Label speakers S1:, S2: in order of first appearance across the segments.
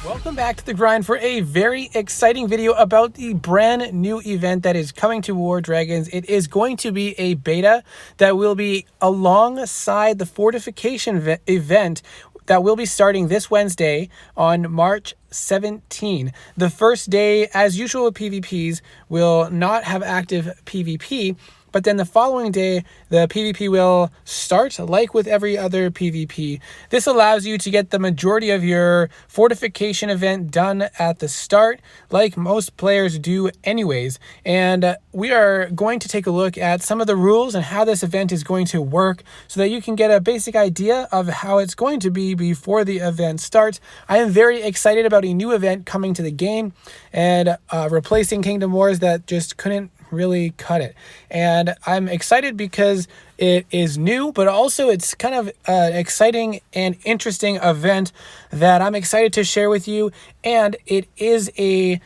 S1: Welcome back to The Grind for a very exciting video about the brand new event that is coming to War Dragons. It is going to be a beta that will be alongside the fortification event that will be starting this Wednesday on March 17. The first day, as usual with PvPs, will not have active PvP, but then the following day, the PvP will start like with every other PvP. This allows you to get the majority of your fortification event done at the start, like most players do anyways. And we are going to take a look at some of the rules and how this event is going to work so that you can get a basic idea of how it's going to be before the event starts. I am very excited about a new event coming to the game and replacing Kingdom Wars that just couldn't really cut it. And I'm excited because it is new, but also it's kind of an exciting and interesting event that I'm excited to share with you. And it is a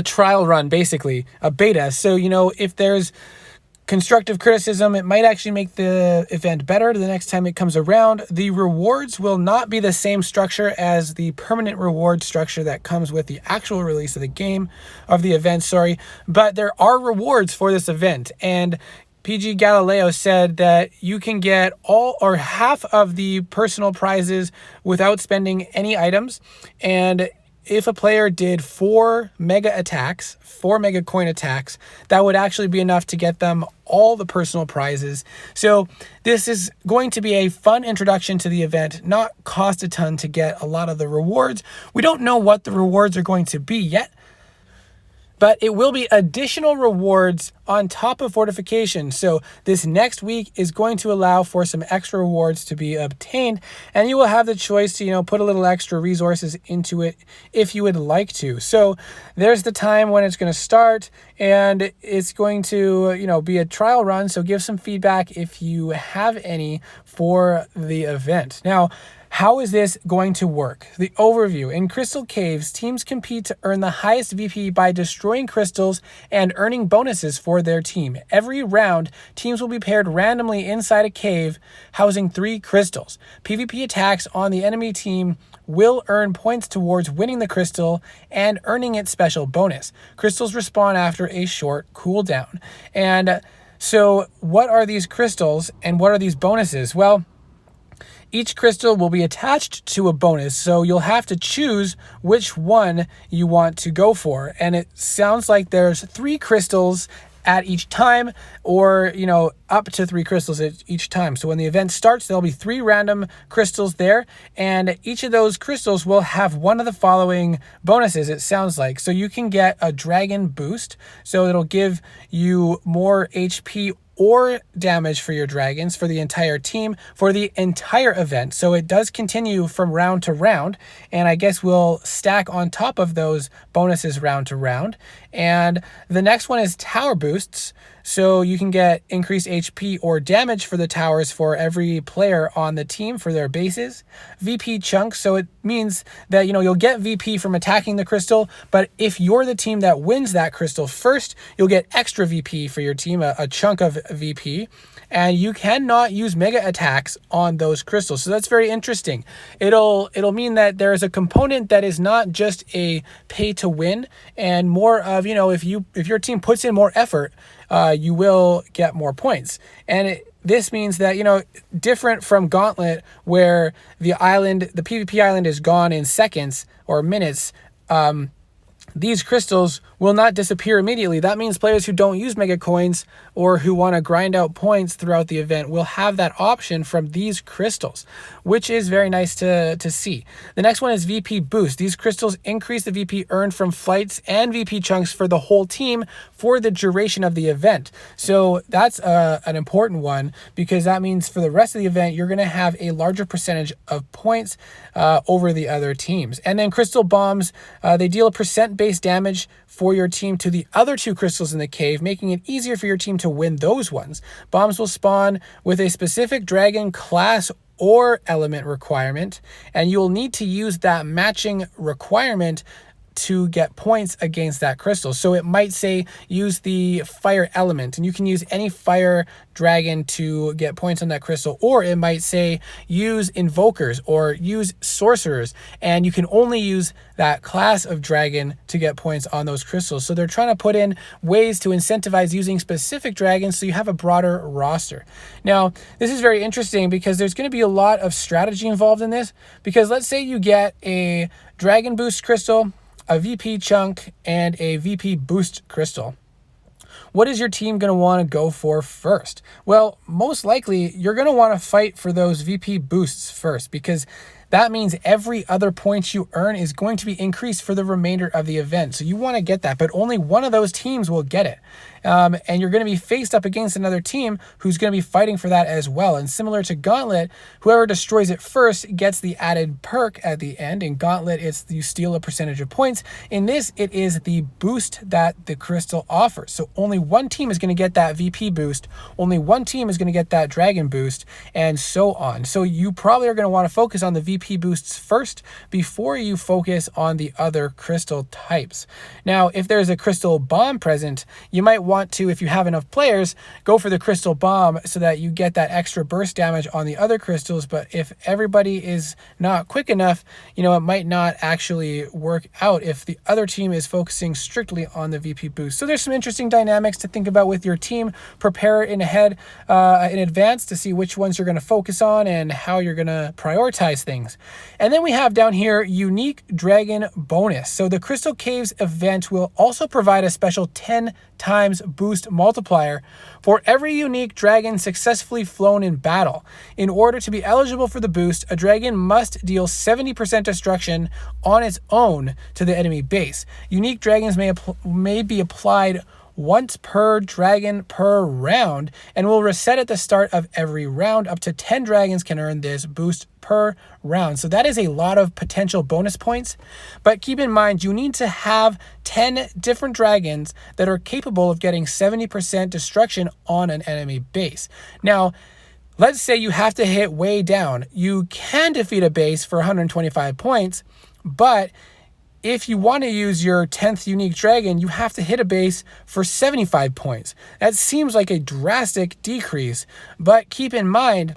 S1: trial run, basically a beta. So, you know, if there's constructive criticism, it might actually make the event better the next time it comes around. The rewards will not be the same structure as the permanent reward structure that comes with the actual release of the game, of the event, sorry. But there are rewards for this event, and PG Galileo said that you can get all or half of the personal prizes without spending any items. And if a player did 4 mega coin attacks, that would actually be enough to get them all the personal prizes. So this is going to be a fun introduction to the event, not cost a ton to get a lot of the rewards. We don't know what the rewards are going to be yet, but it will be additional rewards on top of fortification. So this next week is going to allow for some extra rewards to be obtained, and you will have the choice to, you know, put a little extra resources into it if you would like to. So there's the time when it's going to start, and it's going to, you know, be a trial run. So give some feedback if you have any for the event. Now, how is this going to work? The overview. In Crystal Caves, teams compete to earn the highest VP by destroying crystals and earning bonuses for their team. Every round, teams will be paired randomly inside a cave housing 3 crystals. PvP attacks on the enemy team will earn points towards winning the crystal and earning its special bonus. Crystals respawn after a short cooldown. And so what are these crystals and what are these bonuses? Well, each crystal will be attached to a bonus, so you'll have to choose which one you want to go for. And it sounds like there's 3 crystals at each time, or, you know, up to 3 crystals at each time. So when the event starts, there'll be 3 random crystals there, and each of those crystals will have one of the following bonuses, it sounds like. So you can get a dragon boost, so it'll give you more HP or damage for your dragons for the entire team for the entire event. So it does continue from round to round, and I guess we'll stack on top of those bonuses round to round. And the next one is tower boosts. So you can get increased HP or damage for the towers for every player on the team for their bases. VP chunks, so it means that, you know, you'll get VP from attacking the crystal, but if you're the team that wins that crystal first, you'll get extra VP for your team, a chunk of VP. And you cannot use mega attacks on those crystals. So that's very interesting. It'll mean that there is a component that is not just a pay to win, and more of, you know, if your team puts in more effort, you will get more points. And this means that, you know, different from Gauntlet, where the PvP island is gone in seconds or minutes, these crystals will not disappear immediately. That means players who don't use mega coins or who want to grind out points throughout the event will have that option from these crystals, which is very nice to see. The next one is VP boost. These crystals increase the VP earned from flights and VP chunks for the whole team for the duration of the event. So that's an important one, because that means for the rest of the event, you're going to have a larger percentage of points over the other teams. And then crystal bombs, they deal a percent-based damage for your team to the other 2 crystals in the cave, making it easier for your team to win those ones. Bombs will spawn with a specific dragon class or element requirement, and you'll need to use that matching requirement to get points against that crystal. So it might say use the fire element, and you can use any fire dragon to get points on that crystal, or it might say use invokers or use sorcerers, and you can only use that class of dragon to get points on those crystals. So they're trying to put in ways to incentivize using specific dragons so you have a broader roster. Now, this is very interesting because there's going to be a lot of strategy involved in this, because let's say you get a dragon boost crystal, a VP chunk, and a VP boost crystal. What is your team going to want to go for first? Well, most likely you're going to want to fight for those VP boosts first, because that means every other point you earn is going to be increased for the remainder of the event. So you want to get that, but only one of those teams will get it. And you're going to be faced up against another team who's going to be fighting for that as well. And similar to Gauntlet, whoever destroys it first gets the added perk at the end. In Gauntlet, it's you steal a percentage of points. In this, it is the boost that the crystal offers. So only one team is going to get that VP boost. Only one team is going to get that dragon boost, and so on. So you probably are going to want to focus on the VP boosts first before you focus on the other crystal types. Now, if there's a crystal bomb present, you might want to, if you have enough players, go for the crystal bomb so that you get that extra burst damage on the other crystals. But if everybody is not quick enough, it might not actually work out if the other team is focusing strictly on the VP boost. So there's some interesting dynamics to think about with your team. Prepare in advance to see which ones you're going to focus on and how you're going to prioritize things. And then we have down here unique dragon bonus. So the Crystal Caves event will also provide a special 10 times boost multiplier for every unique dragon successfully flown in battle. In order to be eligible for the boost, a dragon must deal 70% destruction on its own to the enemy base. Unique dragons may be applied once per dragon per round and will reset at the start of every round. Up to 10 dragons can earn this boost per round. So that is a lot of potential bonus points. But keep in mind, you need to have 10 different dragons that are capable of getting 70% destruction on an enemy base. Now, let's say you have to hit way down. You can defeat a base for 125 points, but if you want to use your 10th unique dragon, you have to hit a base for 75 points. That seems like a drastic decrease, but keep in mind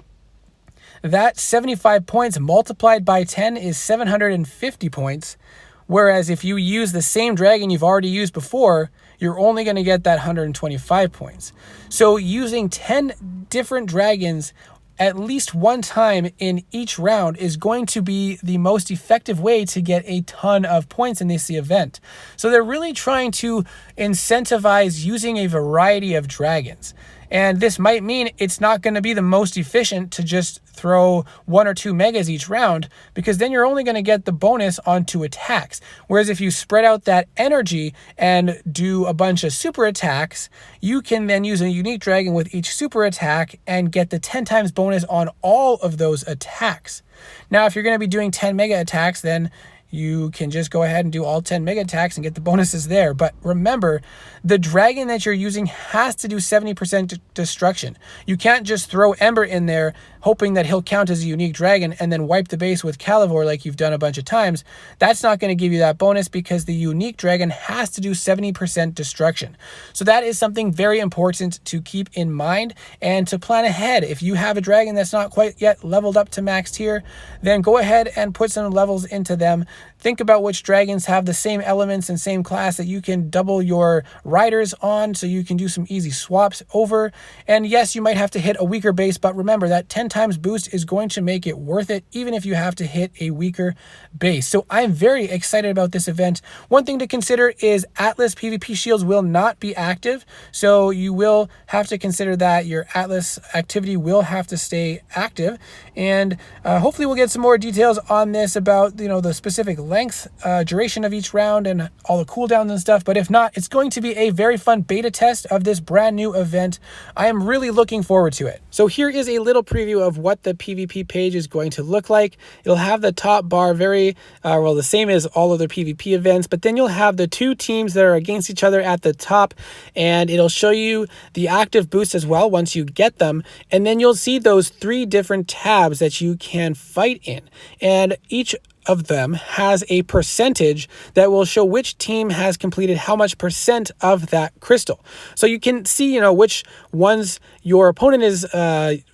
S1: that 75 points multiplied by 10 is 750 points, whereas if you use the same dragon you've already used before, you're only going to get that 125 points. So using 10 different dragons at least one time in each round is going to be the most effective way to get a ton of points in this event. So they're really trying to incentivize using a variety of dragons. And this might mean it's not going to be the most efficient to just throw 1 or 2 megas each round, because then you're only going to get the bonus on 2 attacks. Whereas if you spread out that energy and do a bunch of super attacks, you can then use a unique dragon with each super attack and get the 10 times bonus on all of those attacks. Now, if you're going to be doing 10 mega attacks, then you can just go ahead and do all 10 mega attacks and get the bonuses there. But remember, the dragon that you're using has to do 70% destruction. You can't just throw Ember in there hoping that he'll count as a unique dragon and then wipe the base with Calivore like you've done a bunch of times. That's not going to give you that bonus because the unique dragon has to do 70% destruction. So that is something very important to keep in mind and to plan ahead. If you have a dragon that's not quite yet leveled up to max tier, then go ahead and put some levels into them. Think about which dragons have the same elements and same class that you can double your riders on, so you can do some easy swaps over. And yes, you might have to hit a weaker base, but remember that 10 times boost is going to make it worth it, even if you have to hit a weaker base. So I'm very excited about this event. One thing to consider is Atlas PvP shields will not be active, so you will have to consider that your Atlas activity will have to stay active. And hopefully we'll get some more details on this about the specific length, duration of each round and all the cooldowns and stuff. But if not, it's going to be a very fun beta test of this brand new event. I am really looking forward to it. So here is a little preview of what the PvP page is going to look like. It'll have the top bar very well, the same as all other PvP events, but then you'll have the 2 teams that are against each other at the top, and it'll show you the active boosts as well once you get them. And then you'll see those 3 different tabs that you can fight in, and each of them has a percentage that will show which team has completed how much percent of that crystal. So you can see, which ones your opponent is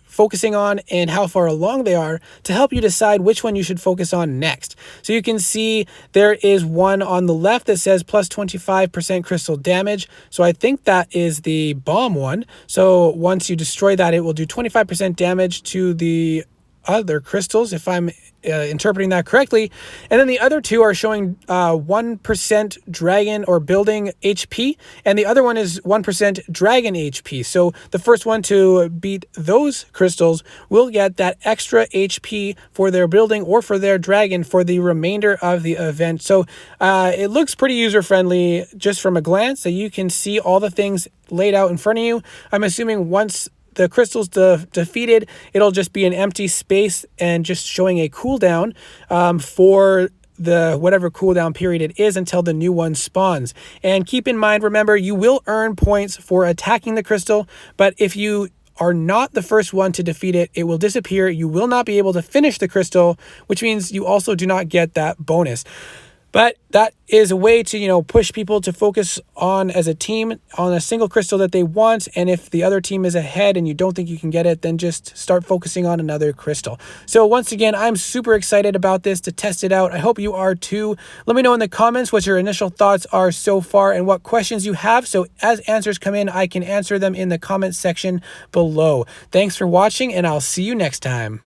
S1: focusing on and how far along they are to help you decide which one you should focus on next. So you can see there is one on the left that says plus 25% crystal damage. So I think that is the bomb one. So once you destroy that, it will do 25% damage to the other crystals, if I'm interpreting that correctly. And then the other two are showing 1% dragon or building HP, and the other one is 1% dragon HP. So the first one to beat those crystals will get that extra HP for their building or for their dragon for the remainder of the event. So it looks pretty user-friendly just from a glance, so you can see all the things laid out in front of you. I'm assuming once the crystal's defeated, it'll just be an empty space and just showing a cooldown for the whatever cooldown period it is until the new one spawns. And keep in mind, remember, you will earn points for attacking the crystal, but if you are not the first one to defeat it, it will disappear. You will not be able to finish the crystal, which means you also do not get that bonus. But that is a way to, push people to focus on, as a team, on a single crystal that they want. And if the other team is ahead and you don't think you can get it, then just start focusing on another crystal. So once again, I'm super excited about this to test it out. I hope you are too. Let me know in the comments what your initial thoughts are so far and what questions you have. So as answers come in, I can answer them in the comments section below. Thanks for watching, and I'll see you next time.